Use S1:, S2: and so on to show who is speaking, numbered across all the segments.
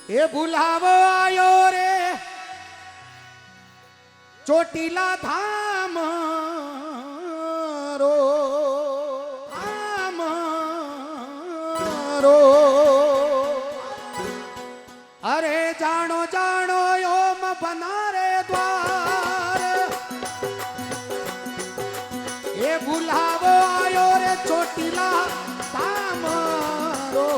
S1: એ ભૂલાવો આયો રે ચોટીલા ધામ રો ધામ રો અરે જાણો જાણો ઓમ બનારે દ્વાર એ ભૂલાવો આયો રે ચોટીલા ધામ રો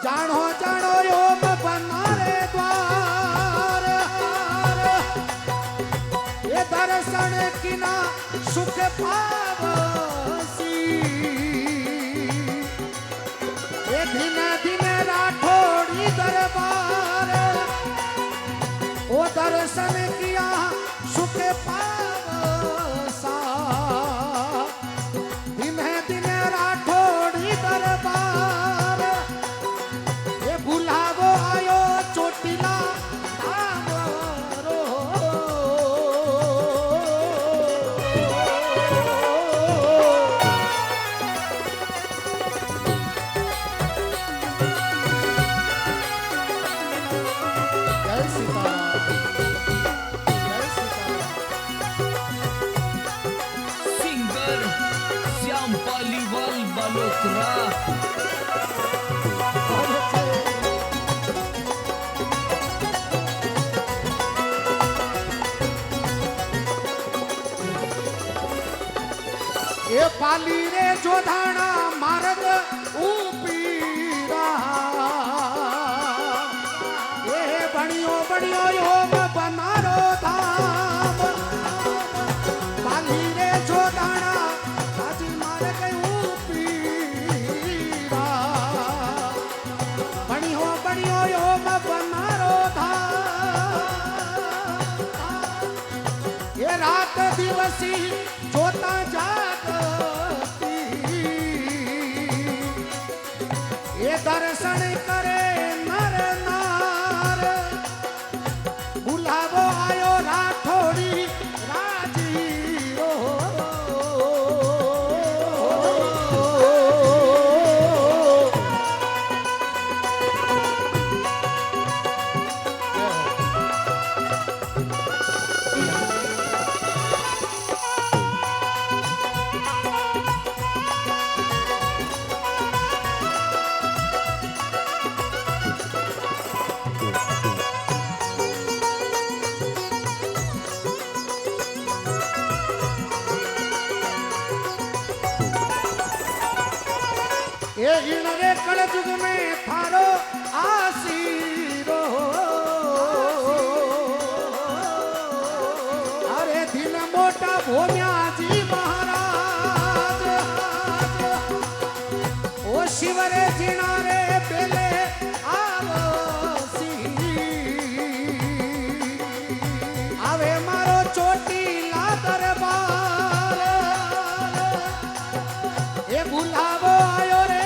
S1: जानो जानो ओम बनारे द्वार ये दर्शन किना सुख पावसी ये दिन दिन राठौड़ी दरबार वो दर्शन किया सुख पावसा दिन दिन राठौड़ी दरबार भुलावो आयो चोटीला धाम रो जय सीताराम जय सीताराम।
S2: सिंगर श्याम पालीवाल बालोतरा
S1: ए पाली रे जोधाना मार्ग उपीरा ए बणियो बणियो ओम बनारो धाम पाली रे जोधाना हाजी मार्ग उपीरा बणियो बणियो ओम बनारो धाम ये रात दिवसी जोता जागती ये दर्शन करे नर नार बुलावो आयो राठौड़ी राजी रो ये रे कल युग में थारो आसीरो अरे दिन मोटा भोम्या जी महाराज ओ शिवरे जीना रे पेले आवसी आवे मारो चोटीला दरबार ये भुलावो आयो रे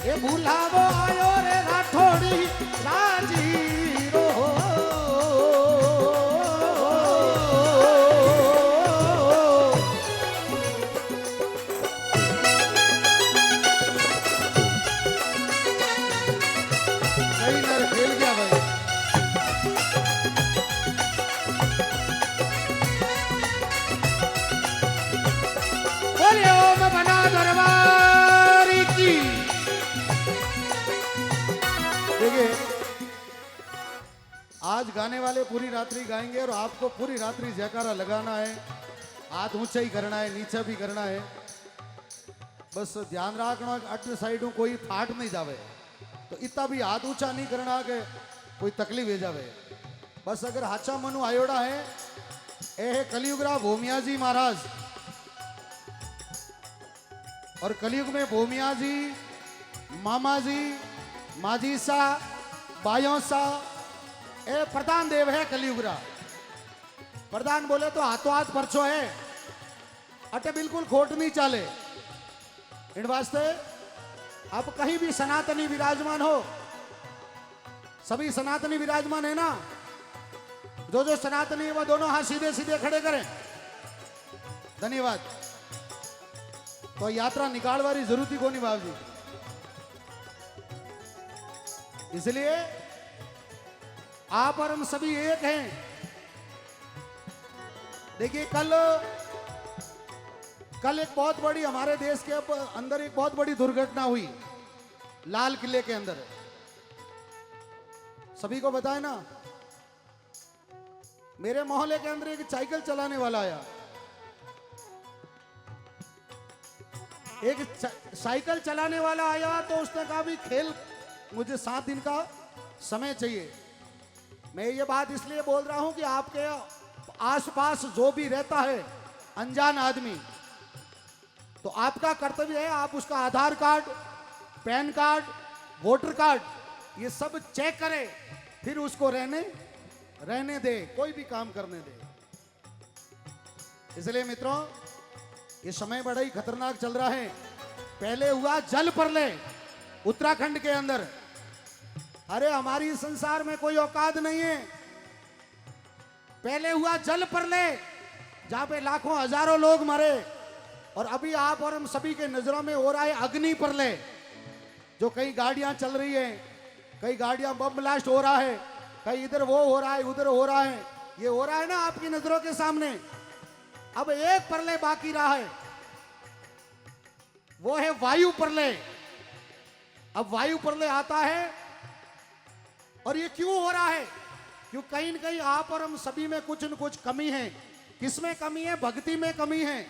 S1: ये भुलावो आयो रे राठौड़ी राजी रो कई नर खेल गया भाई बोले ओम बना दरबार की। देखिए आज गाने वाले पूरी रात्रि गाएंगे और आपको पूरी रात्रि जयकारा लगाना है, हाथ ऊंचा ही करना है, नीचे भी करना है। बस ध्यान रखना अट साइड कोई फाट नहीं जावे, तो इतना भी हाथ ऊंचा नहीं करना कि कोई तकलीफ हो जावे। बस अगर हाचा मनु आयोड़ा है ए कलियुगरा भूमिया जी महाराज और कलयुग में भूमिया जी मामा जी, माजी सा, बायों सा, ए प्रधान देव है कलियुगरा। प्रधान बोले तो हाथों हाथ परछो है, अटे बिल्कुल खोट नहीं चाले। इन वास्ते अब कहीं भी सनातनी विराजमान हो, सभी सनातनी विराजमान है ना? जो जो सनातनी है वो दोनों हाथ सीधे सीधे खड़े करें। धन्यवाद। तो यात्रा निकालवारी जरूरत ही को नहीं बाबू जी, इसलिए आप और हम सभी एक हैं। देखिए कल एक बहुत बड़ी हमारे देश के अंदर एक बहुत बड़ी दुर्घटना हुई लाल किले के अंदर। सभी को बताए ना, मेरे मोहल्ले के अंदर एक साइकिल चलाने वाला आया। एक साइकिल चलाने वाला आया तो उसने कहा भी खेल, मुझे 7 दिन का समय चाहिए। मैं ये बात इसलिए बोल रहा हूं कि आपके आसपास जो भी रहता है अनजान आदमी, तो आपका कर्तव्य है आप उसका Aadhaar card, PAN card, voter card ये सब चेक करें, फिर उसको रहने दे, कोई भी काम करने दे। इसलिए मित्रों ये समय बड़ा ही खतरनाक चल रहा है। पहले हुआ जल प्रलय उत्तराखंड के अंदर। अरे हमारी संसार में कोई औकात नहीं है। पहले हुआ जल प्रलय जहां पे लाखों हजारों लोग मरे, और अभी आप और हम सभी के नजरों में हो रहा है अग्नि प्रलय, जो कई गाड़ियां चल रही है, कई गाड़ियां बम ब्लास्ट हो रहा है, कहीं इधर वो हो रहा है, उधर हो रहा है। ये हो रहा है ना आपकी नजरों के सामने। अब एक प्रलय बाकी रहा है, वो है वायु प्रलय। अब वायु प्रलय आता है, और ये क्यों हो रहा है? क्यों कहीं न कहीं आप और हम सभी में कुछ न कुछ कमी है। किसमें कमी है? भक्ति में कमी है।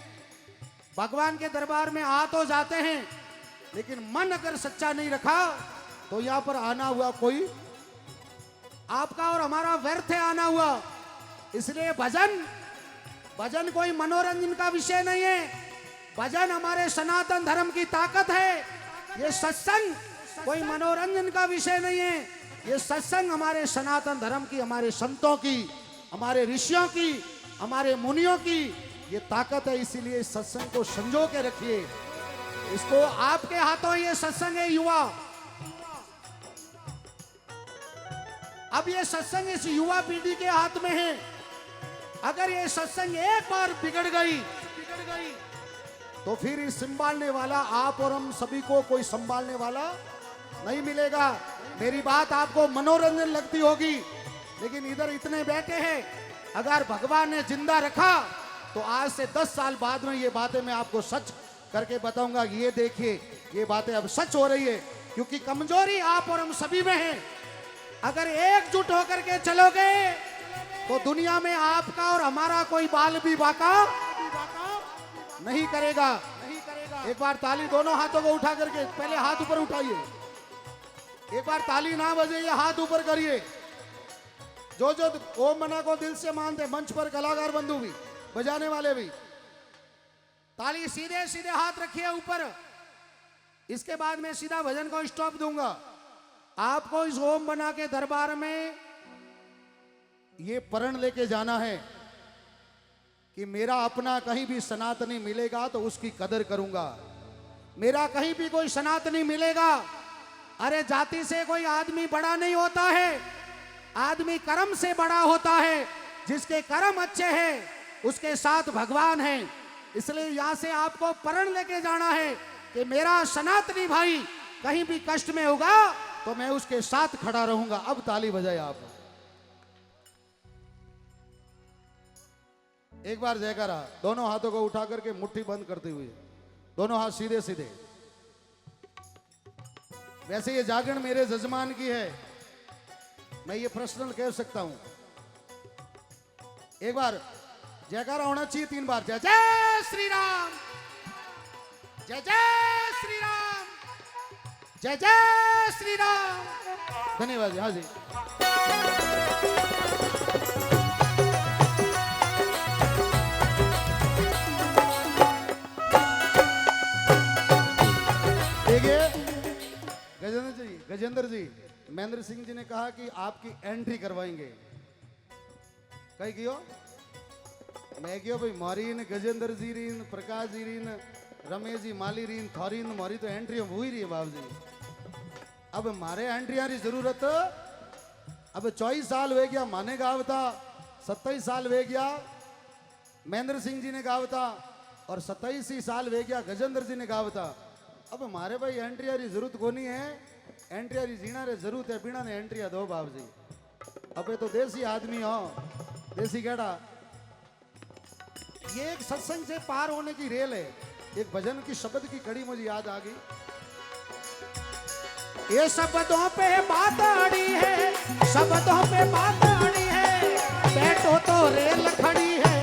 S1: भगवान के दरबार में आ तो जाते हैं, लेकिन मन अगर सच्चा नहीं रखा तो यहां पर आना हुआ कोई आपका और हमारा व्यर्थ है आना हुआ। इसलिए भजन कोई मनोरंजन का विषय नहीं है। भजन हमारे सनातन धर्म की ताकत है। ये सत्संग कोई मनोरंजन का विषय नहीं है। ये सत्संग हमारे सनातन धर्म की, हमारे संतों की, हमारे ऋषियों की, हमारे मुनियों की ये ताकत है। इसीलिए इस सत्संग को संजो के रखिए। इसको आपके हाथों ये सत्संग है युवा। अब ये सत्संग इस युवा पीढ़ी के हाथ में है। अगर ये सत्संग एक बार बिगड़ गई तो फिर इस संभालने वाला आप और हम सभी को कोई संभालने वाला नहीं मिलेगा। मेरी बात आपको मनोरंजन लगती होगी, लेकिन इधर इतने बैठे हैं, अगर भगवान ने जिंदा रखा तो आज से 10 साल बाद में ये बातें मैं आपको सच करके बताऊंगा कि ये देखिए ये बातें अब सच हो रही है। क्योंकि कमजोरी आप और हम सभी में है। अगर एकजुट होकर के चलोगे तो दुनिया में आपका और हमारा कोई बाल भी बाका नहीं करेगा। एक बार ताली दोनों हाथों को उठा करके, पहले हाथ ऊपर उठाइए, एक बार ताली ना बजे ये हाथ ऊपर करिए। जो जो ओम मना को दिल से मानते, मंच पर कलाकार बंधु भी, बजाने वाले भी, ताली सीधे सीधे हाथ रखिए ऊपर। इसके बाद मैं सीधा भजन को स्टॉप दूंगा। आपको इस ओम बना के दरबार में ये प्रण लेके जाना है कि मेरा अपना कहीं भी सनातनी मिलेगा तो उसकी कदर करूंगा। मेरा कहीं भी कोई सनातनी मिलेगा, अरे जाति से कोई आदमी बड़ा नहीं होता है, आदमी कर्म से बड़ा होता है। जिसके कर्म अच्छे हैं उसके साथ भगवान है। इसलिए यहां से आपको प्रण लेके जाना है कि मेरा सनातनी भाई कहीं भी कष्ट में होगा तो मैं उसके साथ खड़ा रहूंगा। अब ताली बजाए आप। एक बार जयकारा, दोनों हाथों को उठा करके मुट्ठी बंद करते हुए, दोनों हाथ सीधे सीधे। वैसे ये जागरण मेरे जजमान की है, मैं ये पर्सनल कह सकता हूं। एक बार जयकारा होना चाहिए 3 बार। जय जय श्री राम, जय जय श्री राम, जय जय श्री राम। धन्यवाद। हाँ जी। देखिए गजेंद्र जी, महेंद्र सिंह जी ने कहा कि आपकी एंट्री करवाएंगे। कही क्यों? मैं क्यों भाई, मारी ने गजेंद्र जी रीन, प्रकाश जी रीन, रमेश जी माली रीन, थोरी मारी तो एंट्री हुई रही है बाबू जी। अब मारे एंट्रिया की जरूरत, अब 24 साल हो गया माने गावता, 27 साल हो गया महेंद्र सिंह जी ने गावता, और 27 ही साल हो गया गजेंद्र जी ने गावता। अब हमारे भाई एंट्रिया की जरूरत को नहीं है, एंट्रिया की जीना रे जरूरत है, बिना ने एंट्रिया दो बाबू जी। अब ये तो देसी आदमी हो, देसी केड़ा। ये एक सत्संग से पार होने की रेल है। एक भजन की शब्द की कड़ी मुझे याद आ गई।
S3: ये शब्दों पे बात आड़ी है, शब्दों पे बात आड़ी है, बैठो तो रेल खड़ी है,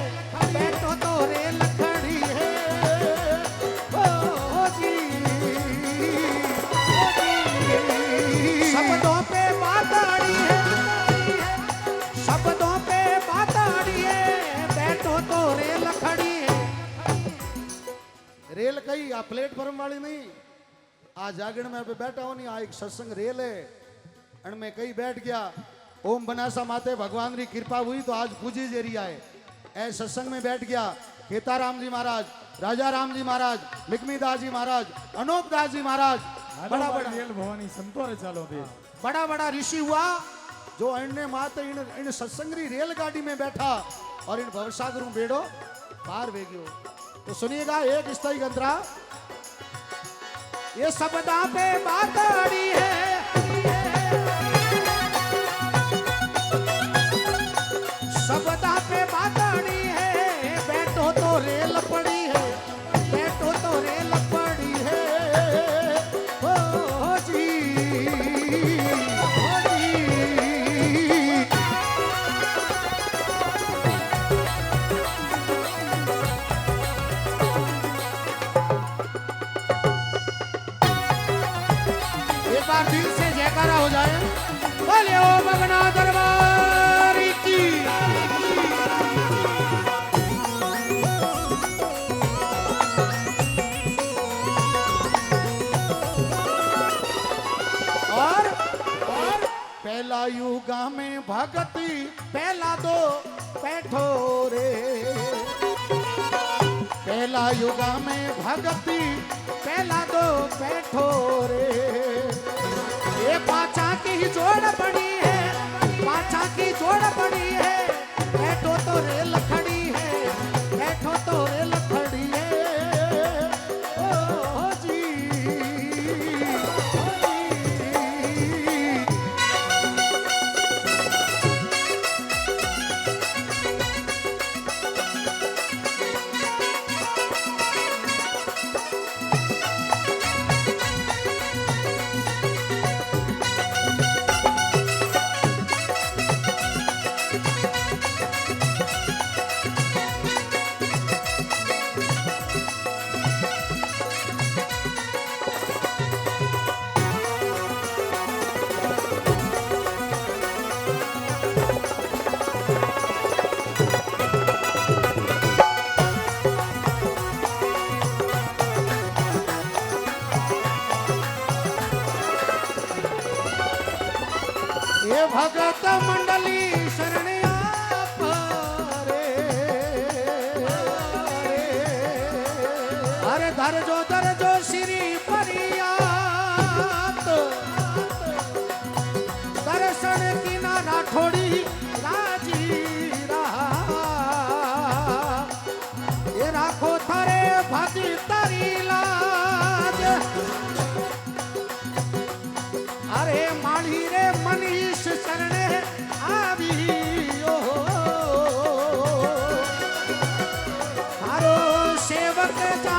S3: बैठो तो रेल खड़ी है। ओ जी, शब्दों पे बात आड़ी है, शब्दों पे बात आड़ी है, बैठो तो रेल खड़ी है।
S1: रेल कई आ प्लेटफॉर्म वाली नहीं, आज जागरण में पे बैठा हो नहीं, आ एक सत्संग रेल है, अण में कई बैठ गया। ओम बनासा माते भगवान की कृपा हुई तो आज पूजी जेरिया है। ऐ सत्संग में बैठ गया केताराम जी महाराज, राजा राम जी महाराज, लिखमीदास जी महाराज, अनूप दास जी महाराज, बड़ा बड़ा
S3: भवानी संतोरे चालो दे,
S1: बड़ा बड़ा ऋषि हुआ जो अन्य माते इन सत्संगरी रेलगाड़ी में बैठा और इन भवसागर में बेड़ो पार वे गयो। तो सुनिएगा एक स्थाई गंतरा।
S3: ये शब्दा पे बात आड़ी है, शब्दा पे बात आड़ी है, बैठो तो रेल पड़ी है, बैठो तो रेल पड़ी है। ओ जी, ओ जी, एक बार दिल से जयकारा हो जाए, बोले ओ मगना दरबार की। और
S1: पहला युगा में भगती
S3: पहला दो बैठो रे,
S1: पहला युगा में भगती
S3: पहला दो बैठो रे। ये पाछा की जोड़ पड़ी है, पाछा की जोड़ पड़ी है, बैठो तो रेल खड़ी है, बैठो तो रेल खड़ी है। ओ जी, ओ जी। ये भगत मंडली शरण आप रे, अरे धर जो श्री परियात, दर्शन की ना राठौड़ी राजी रहा। ये राखो थारे भाती तारी लाज, अरे माली रे मनीष शरणे आवी ओ, थारो सेवक जा